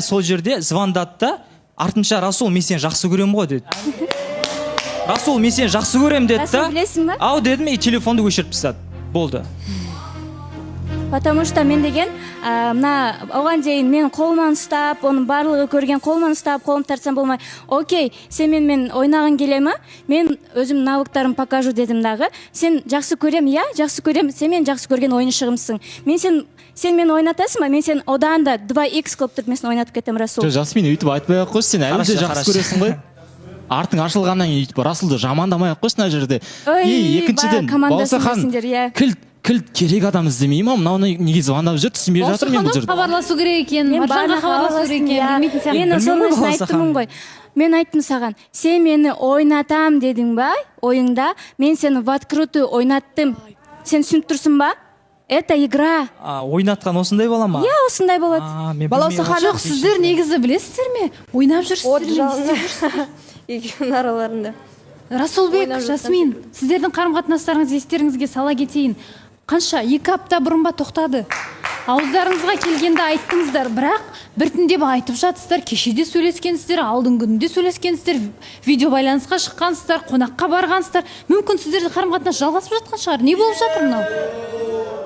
Сол жерде звондады да, артынша Расул, мен сені жақсы көрем ғой деді. Расул, мен сені жақсы көрем деді да. Расул білесің ба? Ау дедім, и телефонды өшіріп тастады. Болды. Потому что мен деген, мына оған дейін мен қолыман ұстап, оның барлығы көрген қолыман ұстап, қолым тартсам болмай, окей, сен мен ойнағын келе ма? Мен өзім навыктарым покажу дедім дағы. Сен жақсы көрем, я, жақсы көрем, сен мен жақсы көрген ойыншығымсың. Сен мені ойнатасың ба? Мен сен одан да 2x қылып тұрып, мен сені ойнатып кетем, Расул. Жасмин, өйтіп айтпай ақ қойшы, сен әлі де жақсы көресің ғой. Артың ашылғаннан кейін өйтіп Расулды жамандамай ақ қойсын ана жерде. Екіншіден, Балсахан, кілт керек адам іздемей ма? Мынауны неге звондап жүр, түсінбей жатыр мен бұл жерде. Хабарласу керек екен, Маржанға хабарласу керек екен, білмейтін сияқты. Мен соны айттымын ғой. Мен айттым саған, сен мені ойнатам дедің ба? Ойыңда, мен сені в открытую ойнаттым. Сен түсініп тұрсың ба? Это игра. Ойнатқан осындай бола ма? Я, осындай болады. Балауса жоқ, сіздер негізі білесіздер ме? Ойнап жүрсіздер ме? Екеуінің араларында. Расулбек, Жасмин, сіздердің қарым-қатынастарыңыз естеріңізге сала кетейін. Қанша? 2 апта бұрын ба тоқтады? Ауыздарыңызға келгенде айттыңыздар, бірақ біртіндеп айтып жатсыздар, кешеде сөйлескенсіздер, алдың күнінде сөйлескенсіздер, видео байланысқа шыққансыздар, қонаққа барғансыздар. Мүмкін сіздердің қарым-қатынас жалғасып жатқан шығар. Не болып жатыр мынау?